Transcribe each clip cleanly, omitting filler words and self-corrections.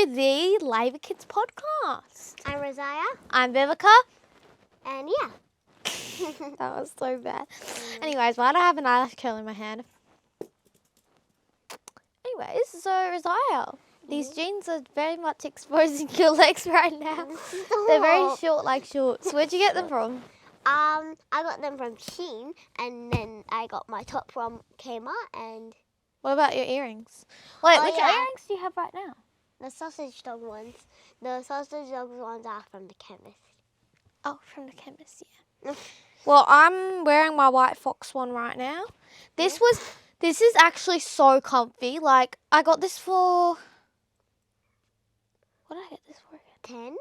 the Laver Kidz podcast. I'm Raziah. I'm Vivica. And yeah. That was so bad. Anyways, why do I have an eyelash curl in my hand? Anyways, so Raziah, these jeans are very much exposing your legs right now. They're very short, like shorts. Where'd you get them from? I got them from Shein, and then I got my top from Kmart, and What about your earrings? Wait, which yeah. earrings do you have right now? the sausage dog ones. The sausage dog ones are from the chemist. Oh, from the chemist, yeah. Well, I'm wearing my white fox one right now. This is actually so comfy. Like, I got this for, what did I get this for? $10?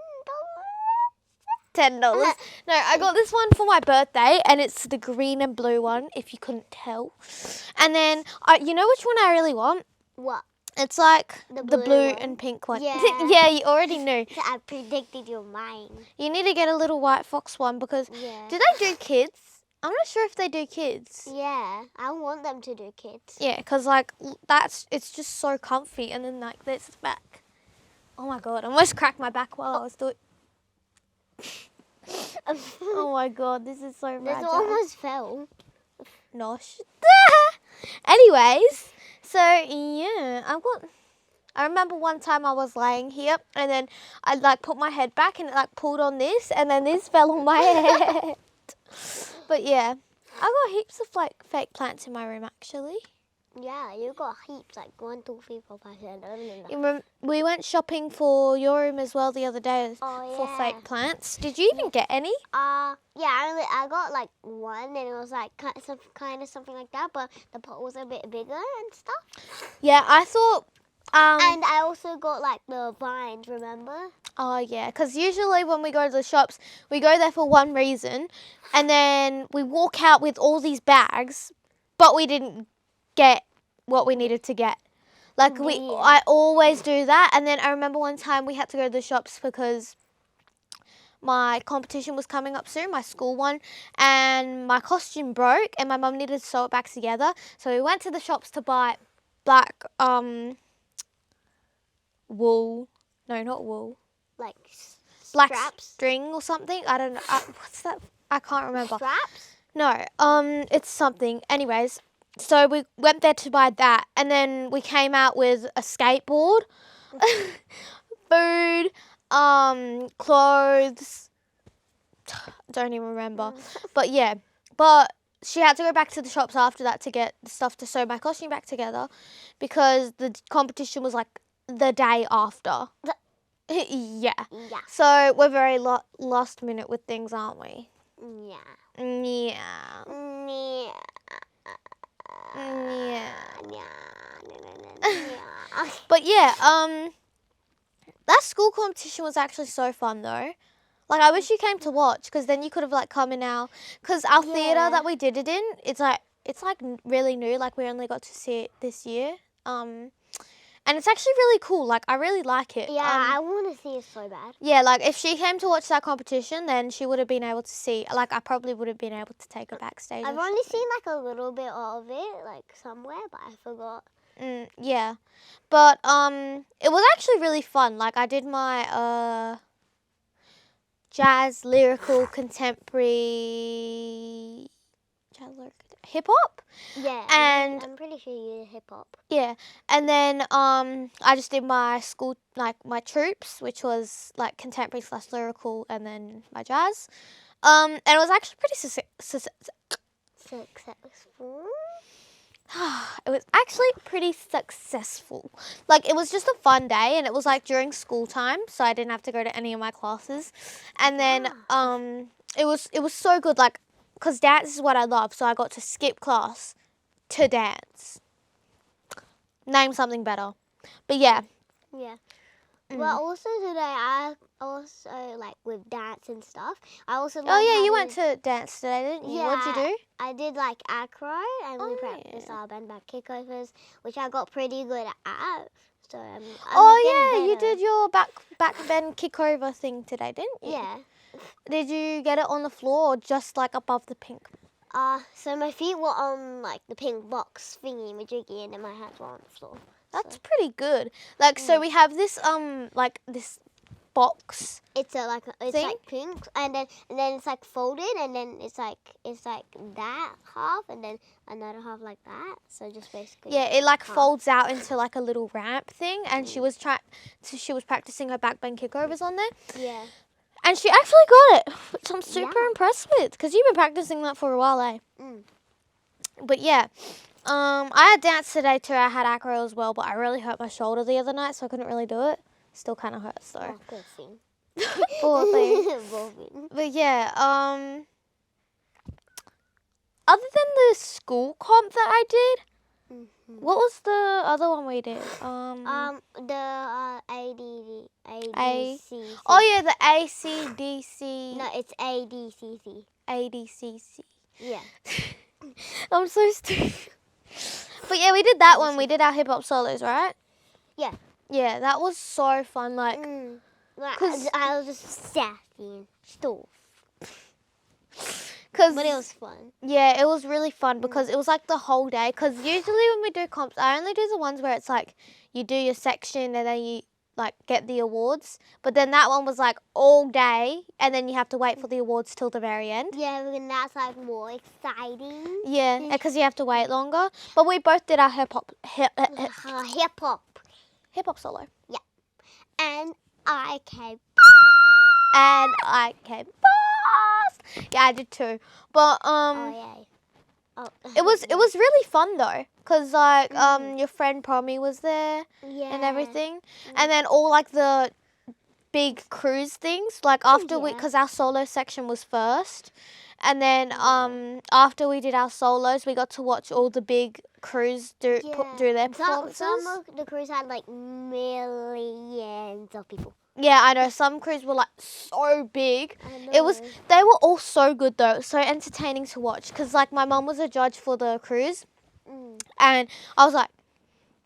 $10. No, I got this one for my birthday, and it's the green and blue one, if you couldn't tell. And then, you know which one I really want? What? It's like the blue one. and pink one. Yeah. Yeah, you already knew. So I predicted your mind. You need to get a little white fox one because, Yeah. do they do kids? I'm not sure if they do kids. Yeah, I want them to do kids. Yeah, because like it's just so comfy, and then like this back. Oh my god, I almost cracked my back while I was doing. Oh my god, this is so This fragile. almost fell. Nosh. Anyways, so yeah, I remember one time I was laying here, and then I like put my head back, and it like pulled on this, and then this fell on my head. But yeah, I got heaps of like fake plants in my room actually. Yeah, you got heaps, like 1, 2, 3, 4, 5, 6, 7. We went shopping for your room as well the other day for fake plants. Did you even get any? Yeah, I got like one, and it was like kind of something like that, but the pot was a bit bigger and stuff. Yeah, I thought. And I also got like the vines, remember? Oh yeah, because usually when we go to the shops, we go there for one reason, and then we walk out with all these bags, but we didn't get what we needed to get. Like I always do that, and then I remember one time we had to go to the shops because my competition was coming up soon, my school one, and my costume broke, and my mum needed to sew it back together. So we went to the shops to buy black wool. No, not wool. Like Black straps? string or something. I don't know. What's that? I can't remember. Straps? No. It's something. Anyways, so we went there to buy that, and then we came out with a skateboard, food, clothes. Don't even remember. But yeah. But she had to go back to the shops after that to get the stuff to sew my costume back together, because the competition was like the day after. Yeah. Yeah. So we're very last minute with things, aren't we? Yeah. Yeah. Yeah. Yeah. Yeah. But yeah, that school competition was actually so fun though. Like, I wish you came to watch, because then you could have like come in because our theatre that we did it in, it's like really new. Like, we only got to see it this year. And it's actually really cool. Like, I really like it. Yeah, I want to see it so bad. Yeah, like, if she came to watch that competition, then she would have been able to see, like, I probably would have been able to take her backstage. I've only seen, like, a little bit of it, like, somewhere, but I forgot. Yeah. But, it was actually really fun. Like, I did my, jazz, lyrical, contemporary, hip-hop. Yeah, and I'm pretty sure you did hip-hop. Yeah, and then I just did my school, like my troops, which was like contemporary / lyrical, and then my jazz. And it was actually pretty Successful? it was actually pretty successful. Like, it was just a fun day, and it was like during school time, so I didn't have to go to any of my classes. And then it was so good, like, because dance is what I love, so I got to skip class to dance. Name something better. But yeah. Yeah. Well, also today, I also, like, with dance and stuff, I also learned you went to dance today, didn't you? Yeah, What'd you do? I did, like, acro, and we practiced our bend back kickovers, which I got pretty good at. So I'm you did your back bend kickover thing today, didn't you? Yeah. Did you get it on the floor or just, like, above the pink? So my feet were on, like, the pink box thingy-majiggy, and then my hands were on the floor. That's pretty good. Like, so we have this like this box. It's like thing? pink, and then it's like folded, and then it's like that half, and then another half like that. So just basically. Yeah, it like half. folds out into like a little ramp thing, and she was practicing her back bend kickovers on there, Yeah. and she actually got it, which I'm super Yeah. impressed with, because you've been practicing that for a while, eh? Mm. But yeah, I had dance today too. I had acro as well, but I really hurt my shoulder the other night, so I couldn't really do it. Still kind of hurts though. Oh, good thing. Poor thing. Poor thing. But yeah, other than the school comp that I did, what was the other one we did? The ADC. Oh yeah, the ACDC. No, it's ADCC. ADCC. Yeah. I'm so stupid. But yeah, we did that one. We did our hip hop solos, right? Yeah. Yeah, that was so fun. Like, Like, 'cause- I was just sassy and stuff. cause But it was fun. yeah, it was really fun because it was like the whole day. Because usually when we do comps, I only do the ones where it's like you do your section and then you like get the awards. But then that one was like all day, and then you have to wait for the awards till the very end. Yeah, and that's like more exciting. Yeah, because you have to wait longer. But we both did our hip hop solo, And I came. and I came fast. Yeah, I did too. But Oh yeah. Oh. it was really fun though, cause like your friend Promi was there Yeah. and everything, and then all like the big cruise things. Like after cause our solo section was first, and then after we did our solos, we got to watch all the big crews do their performances. Some of the crews had like millions of people. Yeah, I know. Some crews were like so big. I know. They were all so good though, so entertaining to watch. Cause like my mum was a judge for the cruise, and I was like,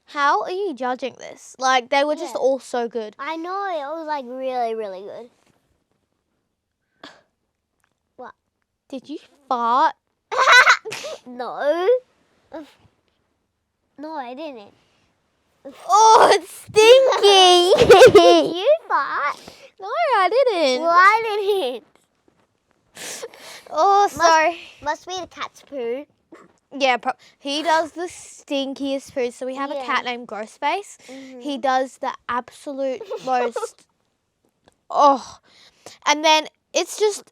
"How are you judging this?" Like they were just all so good. I know, it was like really, really good. What? Did you fart? No. No, I didn't. Oh, it's stinky. You thought? No, I didn't. Well, I didn't. Oh, sorry. Must be the cat's poo. Yeah, he does the stinkiest food. So we have a cat named Grossface. He does the absolute most. Oh, and then it's just.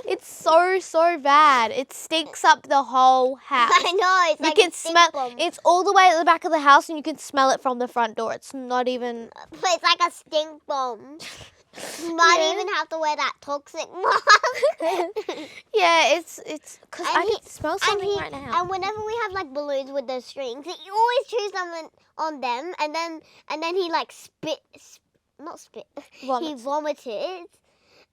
It's so bad. It stinks up the whole house. I know, it's You like can a stink smell. bomb. It's all the way at the back of the house, and you can smell it from the front door. It's not even. But it's like a stink bomb. You might even have to wear that toxic mask. Yeah, it's because I And can smell something right now. And whenever we have like balloons with the strings, he always chews them on them, and then he like he Vomits. vomited,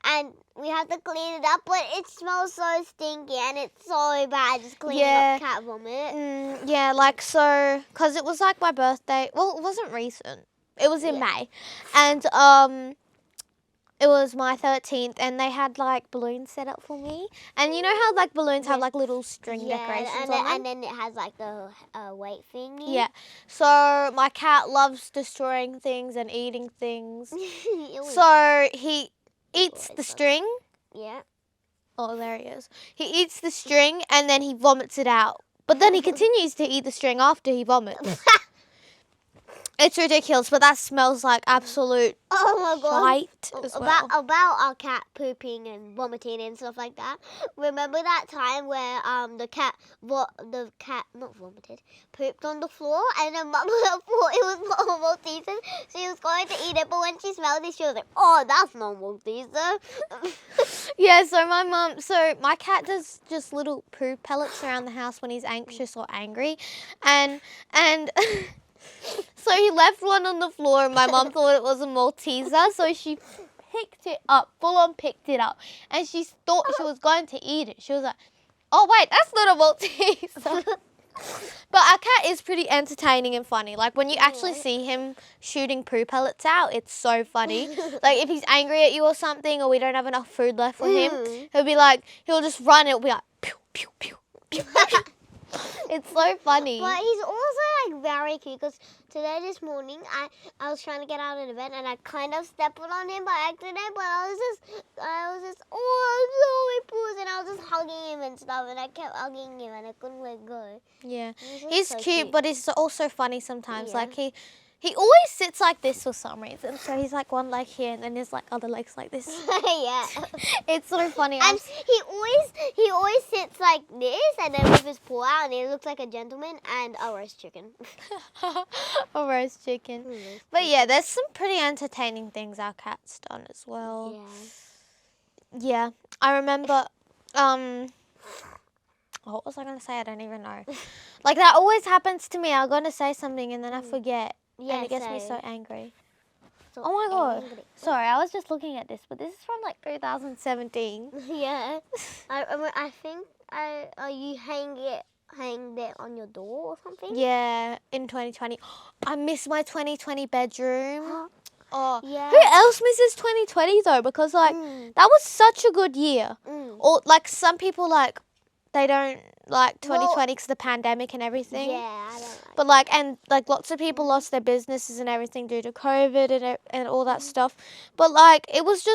and we have to clean it up. But it smells so stinky, and it's so bad just cleaning up cat vomit. Yeah, like so, because it was like my birthday. Well, it wasn't recent. It was in May, and it was my 13th, and they had like balloons set up for me. And you know how like balloons have like little string decorations on them? And then it has like the weight thingy. Yeah. So my cat loves destroying things and eating things. So he eats the string. Yeah. Oh, there he is. He eats the string and then he vomits it out. But then he continues to eat the string after he vomits. It's ridiculous, but that smells like absolute Oh my god. shite as well. About our cat pooping and vomiting and stuff like that. Remember that time where the cat not vomited, pooped on the floor, and then Mum thought it was not Malteser. She was going to eat it, but when she smelled it, she was like, "Oh, that's not Malteser." Yeah, so my cat does just little poo pellets around the house when he's anxious or angry, and so he left one on the floor, and my mum thought it was a Malteser, so she picked it up, full on picked it up, and she thought she was going to eat it. She was like, "Oh wait, that's not a Malteser." But our cat is pretty entertaining and funny. Like when you actually see him shooting poo pellets out, it's so funny. Like if he's angry at you or something, or we don't have enough food left for him, he'll just run. It'll be like pew pew pew pew. It's so funny. But he's also like very cute because this morning, I was trying to get out of the bed and I kind of stepped on him by accident, but I was just, oh, I'm sorry, Puss, and I was just hugging him and stuff, and I kept hugging him and I couldn't let go. Yeah, He was he's so cute, but he's also funny sometimes. Yeah. Like he always sits like this for some reason. So he's like one leg here, and then his like other legs like this. Yeah. It's so funny. And he always sits like this, and then with his paw out, and he looks like a gentleman and a roast chicken. A roast chicken. But yeah, there's some pretty entertaining things our cat's done as well. Yeah. Yeah, I remember. What was I gonna say? I don't even know. Like that always happens to me. I'm gonna say something and then I forget, Yeah. and it gets me so angry. so Oh my god! angry. Sorry, I was just looking at this, but this is from like 2017. Yeah. I think you hang it on your door or something. Yeah, in 2020. I miss my 2020 bedroom. Oh, Yeah. who else misses 2020 though? Because like that was such a good year. Or like some people like they don't like 2020 because of the pandemic and everything. Yeah, I don't like. But like and like lots of people lost their businesses and everything due to COVID and all that stuff. But like it was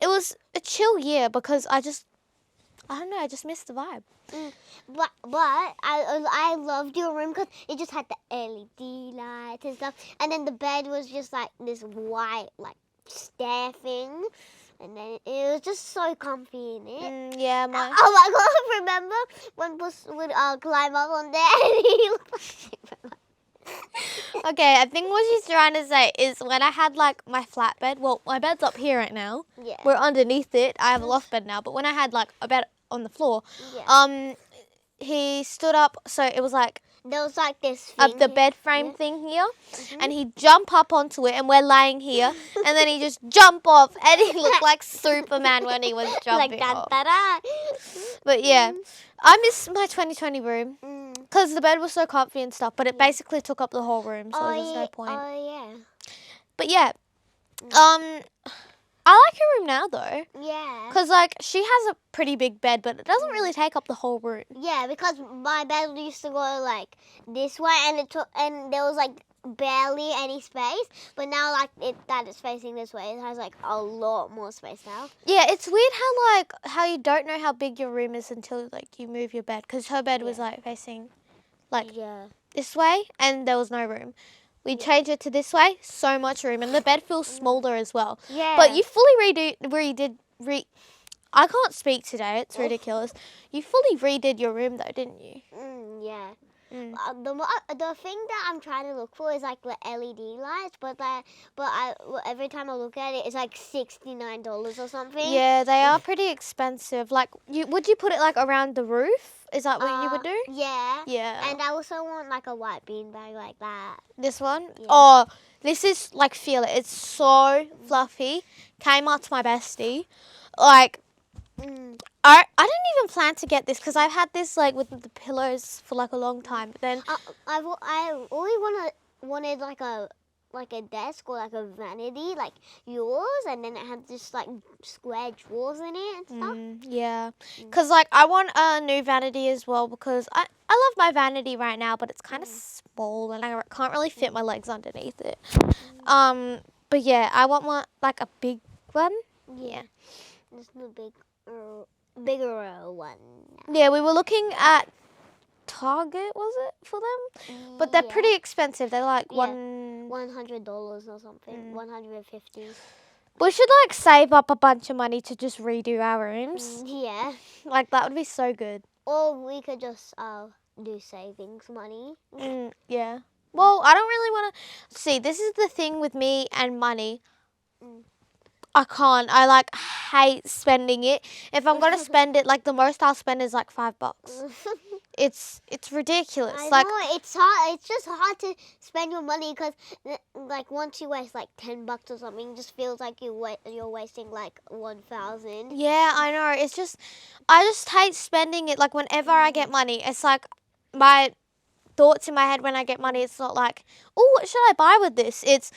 a chill year because I don't know, I just missed the vibe. But I loved your room because it just had the LED lights and stuff, and then the bed was just like this white like stair thing, and then it was just so comfy in it. Yeah, Oh my god! Remember when Puss would climb up on there and he looked like Superman? Okay, I think what she's trying to say is when I had like my flat bed, well, my bed's up here right now. Yeah. We're underneath it. I have a loft bed now, but when I had like a bed on the floor, Yeah. he stood up, so it was like There was like this thing up the here. bed frame thing here, and he'd jump up onto it, and we're laying here, and then he just jump off, and he looked like Superman when he was jumping like off. da. But yeah, I miss my 2020 room Mm. because the bed was so comfy and stuff, but it basically took up the whole room, so there was no point. Oh But yeah, I like her room now though, yeah. Yeah. because like she has a pretty big bed, but it doesn't really take up the whole room. Yeah, because my bed used to go like this way, and there was like barely any space. But now, like that it's facing this way, it has like a lot more space now. Yeah, it's weird how you don't know how big your room is until like you move your bed, because her bed was like facing like Yeah. this way, and there was no room. We changed it to this way, so much room, and the bed feels smaller as well. Yeah. But you fully redid. I can't speak today. It's ridiculous. You fully redid your room though, didn't you? Yeah. Mm. The thing that I'm trying to look for is like the LED lights, but every time I look at it, it's like $69 or something. Yeah, they are pretty expensive. Like, would you put it like around the roof? Is that what you would do? Yeah. Yeah. And I also want like a white beanbag like that. This one? Yeah. Oh, this is like, feel it. It's so fluffy. Kmart's my bestie. Like, I didn't even plan to get this because I've had this like with the pillows for like a long time. But then I always wanted like a desk or like a vanity like yours, and then it had just like square drawers in it and stuff. yeah, because like I want a new vanity as well because I love my vanity right now, but it's kind of small and I can't really fit my legs underneath it. But yeah, I want one like a big one. Yeah. There's no bigger one. Yeah, we were looking at Target, was it, for them? But they're pretty expensive. They're like $100 or something. 150. We should like save up a bunch of money to just redo our rooms. Yeah. Like that would be so good. Or we could just do savings money. Yeah. Well, I don't really want to see. This is the thing with me and money. I can't. I like hate spending it. If I'm gonna spend it, like the most I'll spend is like $5. It's ridiculous. I like know, it's hard. It's just hard to spend your money because, like, once you waste like $10 or something, it just feels like you're wasting like 1,000. yeah, I know. It's just I just hate spending it. Like whenever I get money, it's like my thoughts in my head when I get money. It's not like, oh, what should I buy with this? It's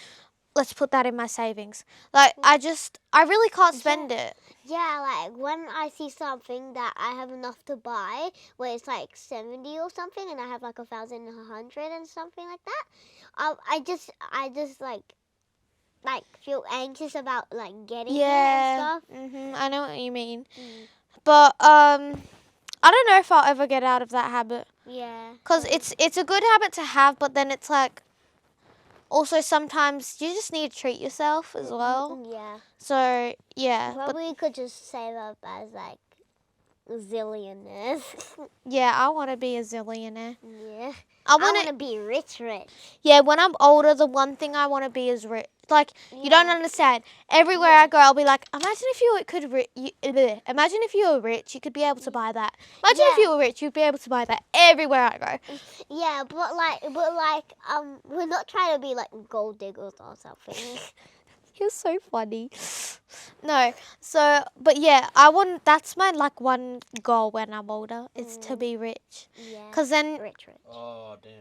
let's put that in my savings. Like, I really can't spend it. Yeah, like when I see something that I have enough to buy, where it's like 70 or something, and I have like 1,100 and something like that, I just like feel anxious about like getting it and stuff. I know what you mean. Mm. But I don't know if I'll ever get out of that habit. Yeah. Because it's a good habit to have, but then it's like, also sometimes you just need to treat yourself as well. Yeah. So, yeah. Probably could just save up as like zillionaires. Yeah, I want to be a zillionaire. Yeah. I I want want to be rich. Yeah, when I'm older, the one thing I want to be is rich. Like, you don't understand. Everywhere I go, I'll be like, imagine if you could, imagine if you were rich, you could be able to buy that. Imagine if you were rich, you'd be able to buy that everywhere I go. Yeah, but we're not trying to be like gold diggers or something. You're so funny. No, so, but yeah, that's my like one goal when I'm older, is to be rich. Yeah. Because then, Rich. Oh, damn.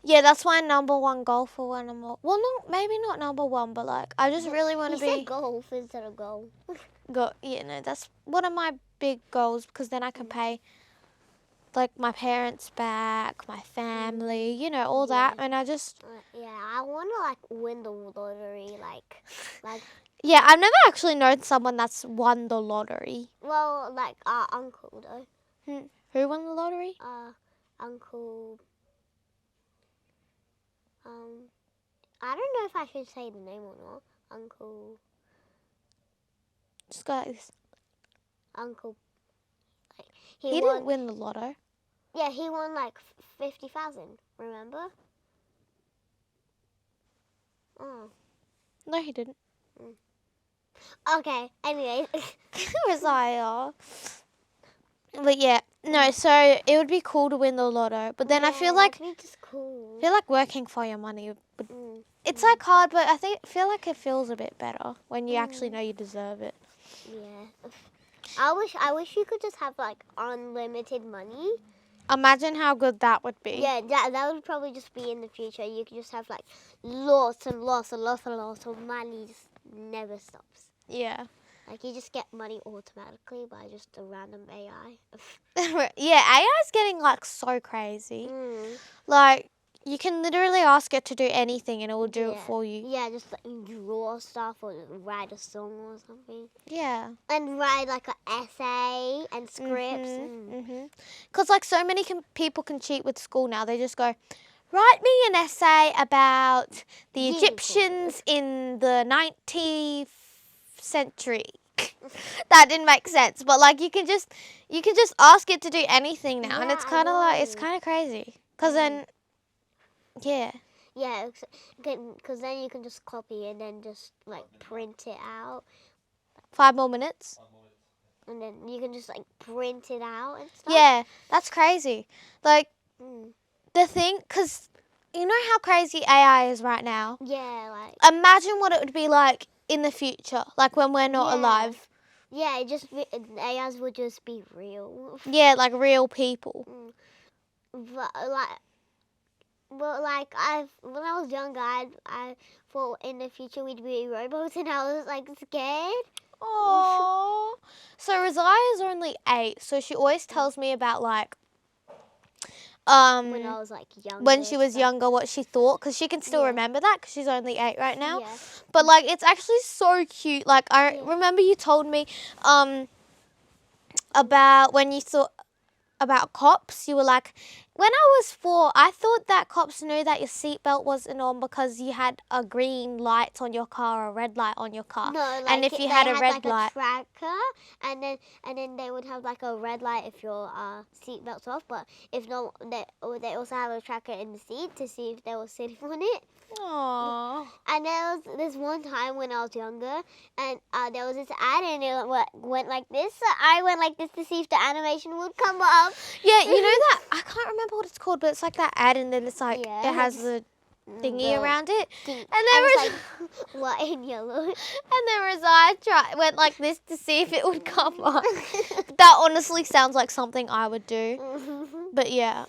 yeah, that's my number one goal for when I'm old. Well, maybe not number one, but like, I just really want to You be. said golf instead of goal. Yeah, no, that's one of my big goals, because then I can pay like my parents back, my family, you know, all that, and I just. Yeah, I want to like win the lottery, like. Yeah, I've never actually known someone that's won the lottery. Well, like our uncle though. Who won the lottery? Uncle. I don't know if I should say the name or not. Uncle. Just go like this. Uncle. Like, He didn't win the lotto. Yeah, he won like 50,000. Remember? Oh. No, he didn't. Okay. Anyway. Raziah. But yeah, no. So it would be cool to win the lotto, but then I feel like just cool. working for your money. It's Mm. like hard, but I feel like it feels a bit better when you actually know you deserve it. Yeah. I wish you could just have like unlimited money. Imagine how good that would be. Yeah, that would probably just be in the future. You could just have like lots and lots and lots and lots of money. Just never stops. Yeah. Like you just get money automatically by just a random AI. Yeah, AI is getting like so crazy. Like, you can literally ask it to do anything and it will do it for you. Yeah, just like draw stuff or write a song or something. Yeah. And write like an essay and scripts. Because like so many people can cheat with school now. They just go, write me an essay about the Egyptians in the 19th century. That didn't make sense, but like you can just ask it to do anything now, and it's kind of crazy. Cause then, yeah, because then you can just copy and then just like print it out. 5 more minutes. And then you can just like print it out and stuff. Yeah, that's crazy. Like the thing, cause you know how crazy AI is right now. Yeah, like imagine what it would be like in the future, like when we're not alive. Yeah, AIs would just be real. Yeah, like real people. But like when I was younger, I thought in the future we'd be robots, and I was like scared. Oh, so Raziah is only 8, so she always tells me about like when I was like younger. When she was younger, what she thought, because she can still remember that, because she's only 8 right now. Yeah. But like, it's actually so cute. Like, I remember you told me about when you thought about cops. You were like, when I was 4, I thought that cops knew that your seatbelt wasn't on because you had a green light on your car or a red light on your car. No, like and if you had a red like light, a tracker, and then they would have like a red light if your seatbelt's off. But if not, they also have a tracker in the seat to see if they were sitting on it. aww. And there was this one time when I was younger, and there was this ad, and it went like this. So I went like this to see if the animation would come up. Yeah, you know that, I can't remember what it's called, but it's like that ad, and then it's like, it has the thingy around it. And then it's like white and yellow. And then Raziah went like this to see if it would come up. That honestly sounds like something I would do. But yeah,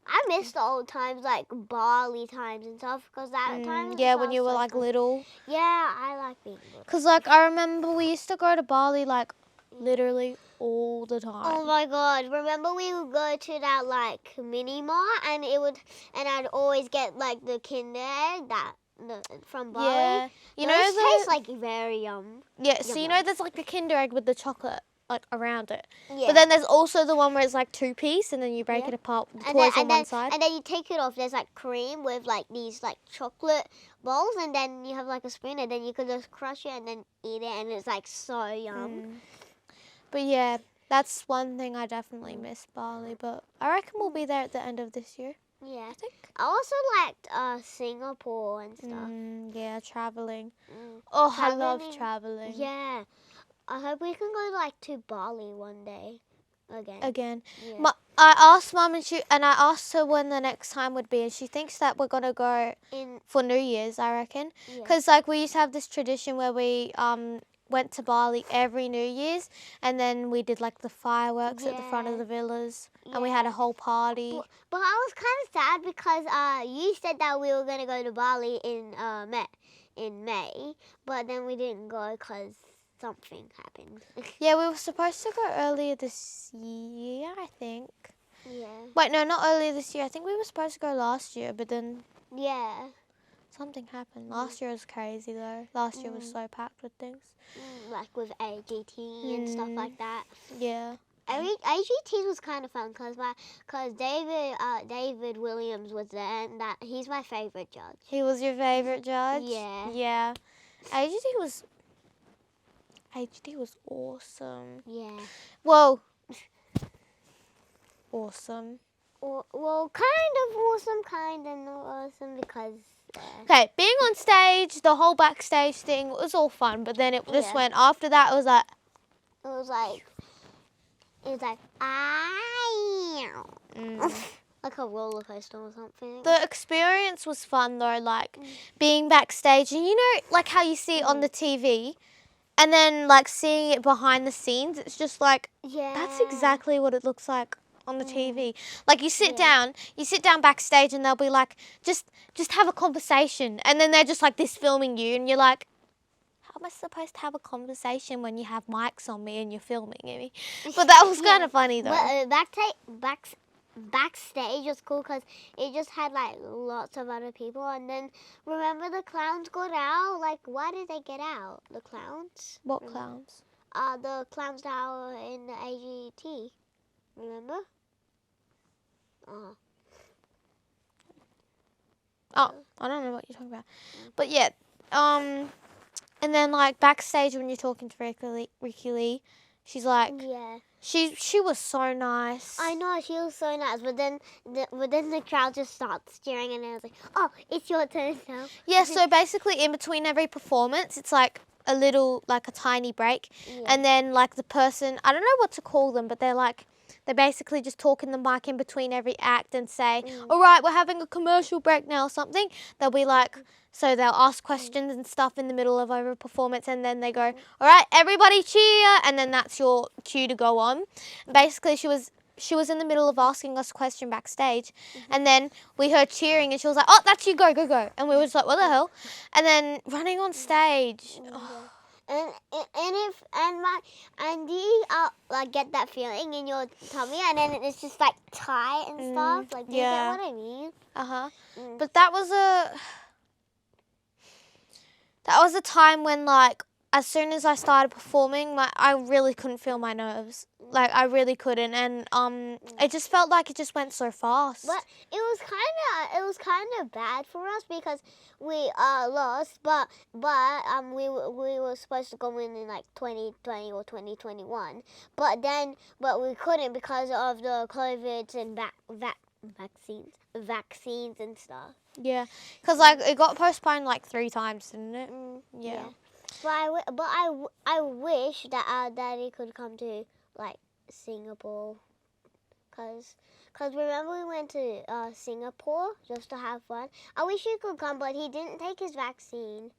I miss the old times, like Bali times and stuff, because that time was Yeah, when you were so like fun. little. Yeah, I like being little. Because like I remember we used to go to Bali like literally all the time. Oh my god! Remember we would go to that like mini mart, and I'd always get like the Kinder Egg from Bali. Yeah. You Those know taste like very yum. Yeah, so Yum, you yum. know there's like the Kinder Egg with the chocolate like around it. Yeah. But then there's also the one where it's like 2-piece and then you break Yeah. it apart with the And toys on one side. And then you take it off. There's like cream with like these like chocolate balls, and then you have like a spoon, and then you can just crush it and then eat it, and it's like so yum. But yeah, that's one thing I definitely miss Bali, but I reckon we'll be there at the end of this year. Yeah. I think. I also liked Singapore and stuff. Yeah, traveling. Mm. Oh, I love Traveling. traveling. Yeah. I hope we can go like to Bali one day again. Yeah. I asked Mum and I asked her when the next time would be, and she thinks that we're gonna go for New Year's, I reckon, because like we used to have this tradition where we went to Bali every New Year's, and then we did like the fireworks at the front of the villas, and we had a whole party. But I was kind of sad because you said that we were gonna go to Bali in May, but then we didn't go because something happened. Yeah, we were supposed to go earlier this year, I think. Yeah. Wait, no, not earlier this year. I think we were supposed to go last year, but then something happened. Last year was crazy though. Last year was so packed with things. Like with AGT and stuff like that. Yeah. AGT was kind of fun because David Williams was there, and he's my favorite judge. He was your favorite judge? Yeah. Yeah. AGT was awesome. Yeah. Whoa. Awesome. Well, kind of awesome, kind of not awesome because. Okay, being on stage, the whole backstage thing was all fun, but then it just went after that. It was like. Like a roller coaster or something. The experience was fun though, like being backstage, and you know, like how you see it on the TV, and then like seeing it behind the scenes. It's just like that's exactly what it looks like on the TV. Like you sit down backstage, and they'll be like, just have a conversation, and then they're just like this filming you, and you're like, how am I supposed to have a conversation when you have mics on me and you're filming me? But that was kind of funny though. But backstage was cool because it just had like lots of other people, and then remember the clowns got out. Like, why did they get out? The clowns. What clowns? The clowns that were in the AGT. Remember? Oh, I don't know what you're talking about. But yeah, and then like backstage when you're talking to Ricky Lee, she's like, she was so nice. I know, she was so nice, but then the crowd just starts cheering, and I was like, oh, it's your turn now. Yeah, so basically in between every performance, it's like a little, like a tiny break, and then like the person, I don't know what to call them, but they basically just talk in the mic in between every act and say, all right, we're having a commercial break now or something. They'll be like, so they'll ask questions and stuff in the middle of every performance, and then they go, all right, everybody cheer, and then that's your cue to go on. Basically, she was in the middle of asking us a question backstage, and then we heard cheering, and she was like, oh, that's you, go, go, go. And we were just like, what the hell? And then running on stage. And do you like get that feeling in your tummy, and then it's just like tight and stuff? Like, do you get what I mean? But that was a time when, like, as soon as I started performing, I really couldn't feel my nerves. Like, I really couldn't, and it just felt like it just went so fast. But it was kind of bad for us because we lost, but we were supposed to go in like 2020 or 2021, but we couldn't because of the COVID and vaccines and stuff. Yeah, because like it got postponed like 3 times, didn't it? Yeah. But I wish that our daddy could come to like Singapore, cause remember we went to Singapore just to have fun. I wish he could come, but he didn't take his vaccine.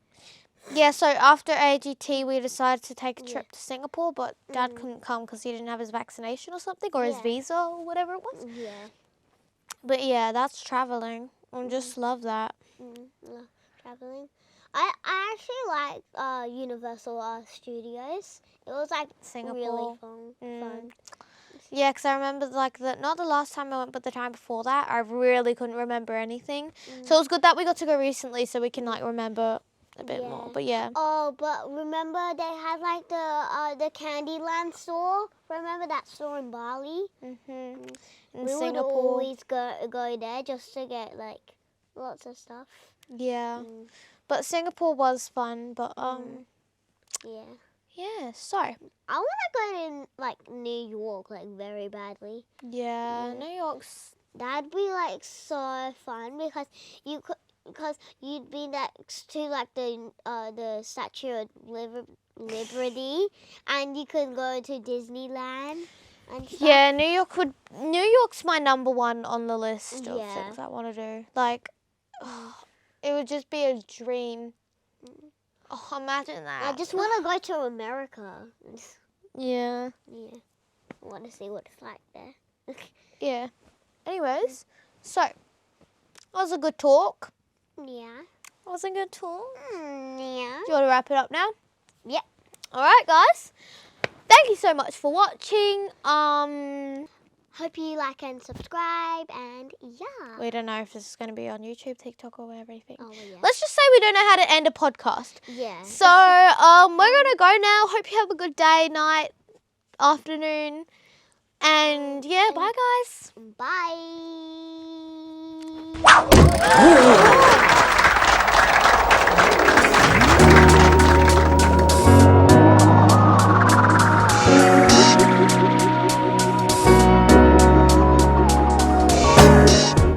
Yeah, so after AGT, we decided to take a trip to Singapore, but Dad couldn't come because he didn't have his vaccination or something, or his visa or whatever it was. Yeah. But yeah, that's traveling. I just love that. Love traveling. I actually like Universal Studios. It was like Singapore. really fun. Yeah, because I remember not the last time I went, but the time before that, I really couldn't remember anything. So it was good that we got to go recently, so we can like remember a bit more. But yeah. Oh, but remember they had like the Candyland store. Remember that store in Bali? In We would Singapore. always go there just to get like lots of stuff. Yeah. But Singapore was fun. But Yeah. yeah. So I want to go in like New York like very badly. yeah, New York's. That'd be like so fun because you'd be next to like the Statue of Liberty, and you could go to Disneyland and stuff. Yeah, New York's my number one on the list of things I want to do. Like, it would just be a dream. Oh, imagine that. I just want to go to America. Yeah. Yeah, I want to see what it's like there. Yeah. Anyways, so that was a good talk. Yeah. That was a good talk. Yeah. Do you want to wrap it up now? Yep. All right, guys. Thank you so much for watching. Hope you like and subscribe, and yeah. We don't know if this is going to be on YouTube, TikTok, or everything. Oh, yeah. Let's just say we don't know how to end a podcast. Yeah. So we're going to go now. Hope you have a good day, night, afternoon. And yeah, bye, guys. Bye.